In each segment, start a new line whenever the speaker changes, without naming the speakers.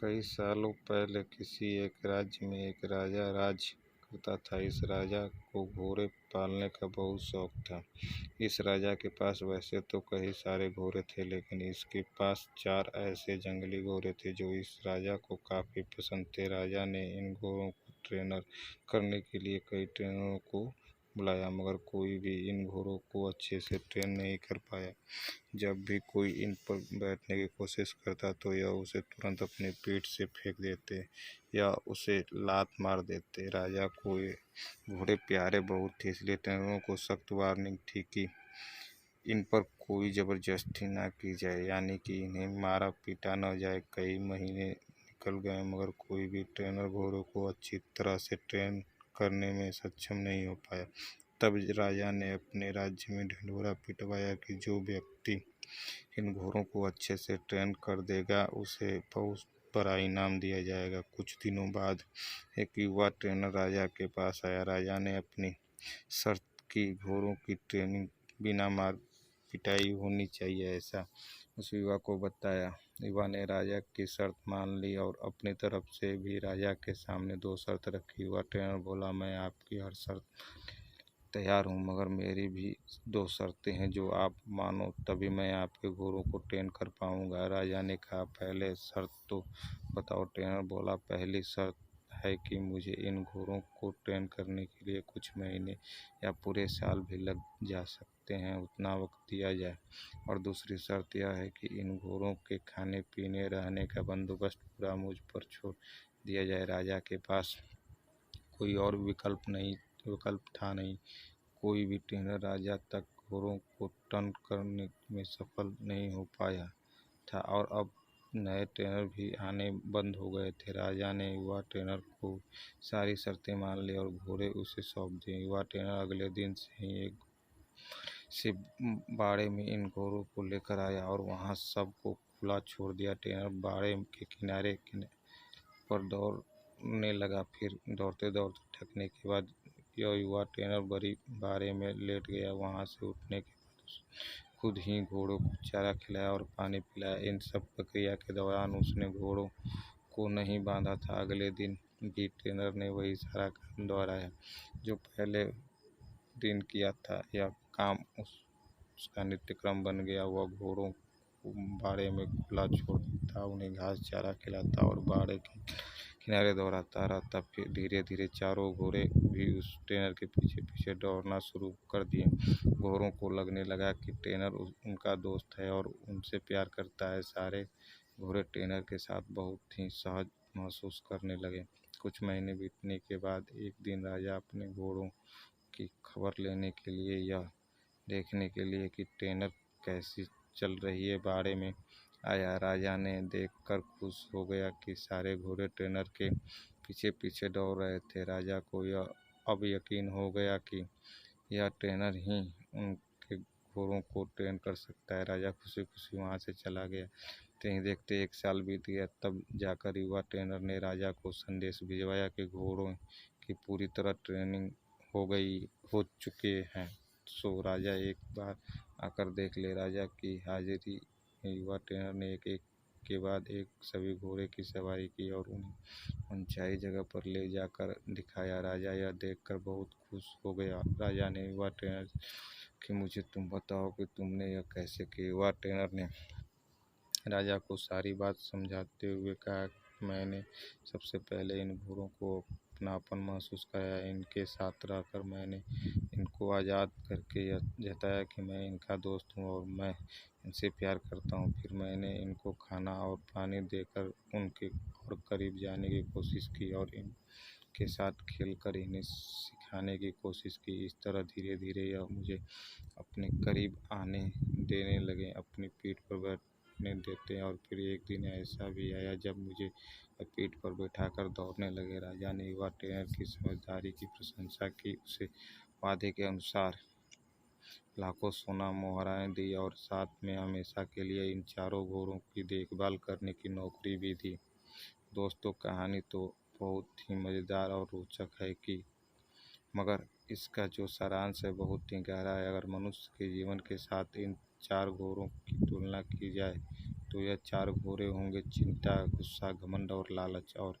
कई सालों पहले किसी एक राज्य में एक राजा राज करता था। इस राजा को घोड़े पालने का बहुत शौक था। इस राजा के पास वैसे तो कई सारे घोड़े थे, लेकिन इसके पास 4 ऐसे जंगली घोड़े थे जो इस राजा को काफ़ी पसंद थे। राजा ने इन घोड़ों को ट्रेनर करने के लिए कई ट्रेनरों को बुलाया, मगर कोई भी इन घोड़ों को अच्छे से ट्रेन नहीं कर पाया। जब भी कोई इन पर बैठने की कोशिश करता तो यह उसे तुरंत अपनी पीठ से फेंक देते या उसे लात मार देते। राजा को ये घोड़े प्यारे बहुत थे, इसलिए ट्रेनरों को सख्त वार्निंग थी कि इन पर कोई ज़बरदस्ती ना की जाए, यानी कि इन्हें मारा पीटा न जाए। कई महीने निकल गए, मगर कोई भी ट्रेनर घोड़ों को अच्छी तरह से ट्रेन करने में सक्षम नहीं हो पाया। तब राजा ने अपने राज्य में ढिंढोरा पिटवाया कि जो व्यक्ति इन घोड़ों को अच्छे से ट्रेन कर देगा उसे बहुत बड़ा इनाम दिया जाएगा। कुछ दिनों बाद एक युवा ट्रेनर राजा के पास आया। राजा ने अपनी शर्त की घोड़ों की ट्रेनिंग बिना मार पिटाई होनी चाहिए, ऐसा उस युवा को बताया। युवा ने राजा की शर्त मान ली और अपनी तरफ से भी राजा के सामने 2 शर्त रखी। युवा ट्रेनर बोला, मैं आपकी हर शर्त तैयार हूँ, मगर मेरी भी 2 शर्तें हैं जो आप मानो तभी मैं आपके घोड़ों को ट्रेन कर पाऊँगा। राजा ने कहा, पहले शर्त तो बताओ। ट्रेनर बोला, पहली शर्त है कि मुझे इन घोड़ों को ट्रेन करने के लिए कुछ महीने या पूरे साल भी लग जा सकते हैं, उतना वक्त दिया जाए। और दूसरी शर्त यह है कि इन घोड़ों के खाने पीने रहने का बंदोबस्त पूरा मुझ पर छोड़ दिया जाए। राजा के पास कोई और विकल्प था नहीं। कोई भी ट्रेनर राजा तक घोड़ों को टर्न करने में सफल नहीं हो पाया था और अब नए ट्रेनर भी आने बंद हो गए थे। राजा ने युवा ट्रेनर को सारी शर्तें मान ली और घोड़े उसे सौंप दिए। युवा ट्रेनर अगले दिन से ही एक से बाड़े में इन घोड़ों को लेकर आया और वहां सबको खुला छोड़ दिया। ट्रेनर बाड़े के किनारे पर दौड़ने लगा, फिर दौड़ते दौड़ते थकने के बाद यह युवा ट्रेनर बड़ी बाड़े में लेट गया। वहां से उठने के बाद खुद ही घोड़ों को चारा खिलाया और पानी पिलाया। इन सब प्रक्रिया के दौरान उसने घोड़ों को नहीं बांधा था। अगले दिन भी ट्रेनर ने वही सारा काम दोहराया जो पहले दिन किया था। यह काम उसका नित्यक्रम बन गया। वह घोड़ों को बाड़े में खुला छोड़ता, उन्हें घास चारा खिलाता और बाड़े के किनारे दौड़ाता रहता। फिर धीरे धीरे चारों घोड़े भी उस ट्रेनर के पीछे पीछे दौड़ना शुरू कर दिए। घोड़ों को लगने लगा कि ट्रेनर उनका दोस्त है और उनसे प्यार करता है। सारे घोड़े ट्रेनर के साथ बहुत ही सहज महसूस करने लगे। कुछ महीने बीतने के बाद एक दिन राजा अपने घोड़ों की खबर लेने के लिए यह देखने के लिए कि ट्रेनर कैसी चल रही है बाड़े में आया। राजा ने देखकर खुश हो गया कि सारे घोड़े ट्रेनर के पीछे पीछे दौड़ रहे थे। राजा को यह अब यकीन हो गया कि यह ट्रेनर ही उनके घोड़ों को ट्रेन कर सकता है। राजा खुशी खुशी वहाँ से चला गया। देखते देखते 1 साल बीत गया। तब जाकर युवा ट्रेनर ने राजा को संदेश भिजवाया कि घोड़ों की पूरी तरह ट्रेनिंग हो चुके हैं, सो राजा एक बार आकर देख ले। राजा की हाजिरी में युवा ट्रेनर ने एक एक के बाद एक सभी घोड़े की सवारी की और उन्हें ऊंचाई जगह पर ले जाकर दिखाया। राजा यह देखकर बहुत खुश हो गया। राजा ने युवा ट्रेनर कि मुझे तुम बताओ कि तुमने यह कैसे किया। युवा ट्रेनर ने राजा को सारी बात समझाते हुए कहा, मैंने सबसे पहले इन घोड़ों को अपनापन महसूस कराया। इनके साथ रहकर मैंने इनको आज़ाद करके यह जताया कि मैं इनका दोस्त हूँ और मैं इनसे प्यार करता हूँ। फिर मैंने इनको खाना और पानी देकर उनके और करीब जाने की कोशिश की और इनके साथ खेलकर इन्हें सिखाने की कोशिश की। इस तरह धीरे धीरे यह मुझे अपने करीब आने देने लगे, अपनी पीठ पर बैठने देते और फिर एक दिन ऐसा भी आया जब मुझे पीठ पर बैठाकर दौड़ने लगे। राजा ने युवा ट्रेनर की समझदारी की प्रशंसा की, उसे वादे के अनुसार लाखों सोना मोहराएं दी और साथ में हमेशा के लिए इन चारों घोड़ों की देखभाल करने की नौकरी भी दी। दोस्तों, कहानी तो बहुत ही मज़ेदार और रोचक है कि मगर इसका जो सारांश है बहुत ही गहरा है। अगर मनुष्य के जीवन के साथ इन 4 घोड़ों की तुलना की जाए तो यह चार घोड़े होंगे चिंता, गुस्सा, घमंड और लालच। और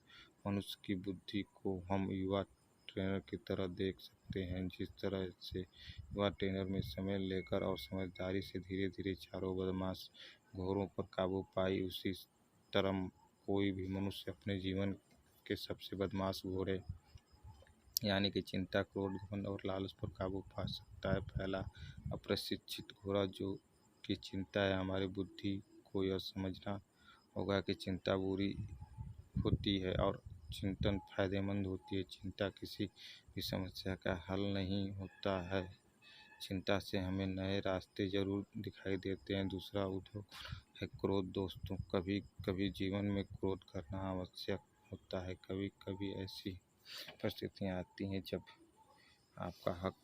मनुष्य की बुद्धि को हम युवा ट्रेनर की तरह देख सकते हैं। जिस तरह से युवा ट्रेनर में समय लेकर और समझदारी से धीरे धीरे चारों बदमाश घोड़ों पर काबू पाई, उसी तरह कोई भी मनुष्य अपने जीवन के सबसे बदमाश घोड़े यानी कि चिंता, क्रोध, घमंड और लालच पर काबू पा सकता है। पहला, अप्रशिक्षित घोड़ा जो कि चिंता है। हमारी बुद्धि को यह समझना होगा कि चिंता बुरी होती है और चिंतन फायदेमंद होती है। चिंता किसी भी समस्या का हल नहीं होता है। चिंता से हमें नए रास्ते जरूर दिखाई देते हैं। दूसरा उद्योग है क्रोध। दोस्तों, कभी कभी जीवन में क्रोध करना आवश्यक होता है। कभी कभी ऐसी परिस्थितियाँ आती हैं जब आपका हक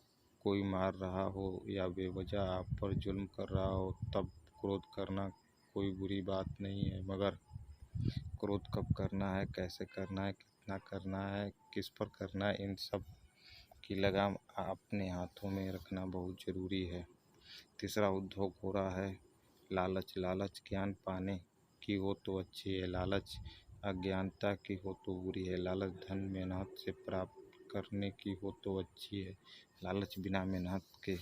कोई मार रहा हो या बेवजह आप पर जुल्म कर रहा हो, तब क्रोध करना कोई बुरी बात नहीं है। मगर क्रोध कब करना है, कैसे करना है, कितना करना है, किस पर करना है, इन सब की लगाम अपने हाथों में रखना बहुत ज़रूरी है। तीसरा उद्योग हो रहा है लालच। लालच ज्ञान पाने की हो तो अच्छी है, लालच अज्ञानता की हो तो बुरी है। लालच धन मेहनत से प्राप्त करने की हो तो अच्छी है, लालच बिना मेहनत के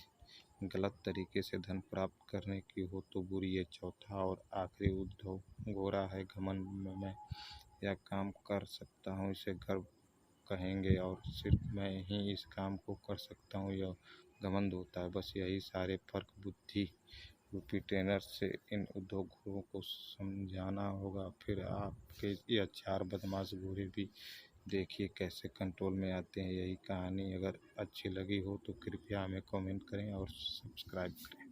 गलत तरीके से धन प्राप्त करने की हो तो बुरी है। चौथा और आखिरी उद्योग घोड़ा है घमंड। मैं यह काम कर सकता हूँ, इसे गर्व कहेंगे, और सिर्फ मैं ही इस काम को कर सकता हूँ, यह घमंड होता है। बस यही सारे फर्क बुद्धि रूपी ट्रेनर से इन उद्योगों को समझाना होगा। फिर आपके यह चार बदमाश घोड़े भी देखिए कैसे कंट्रोल में आते हैं। यही कहानी अगर अच्छी लगी हो तो कृपया हमें कमेंट करें और सब्सक्राइब करें।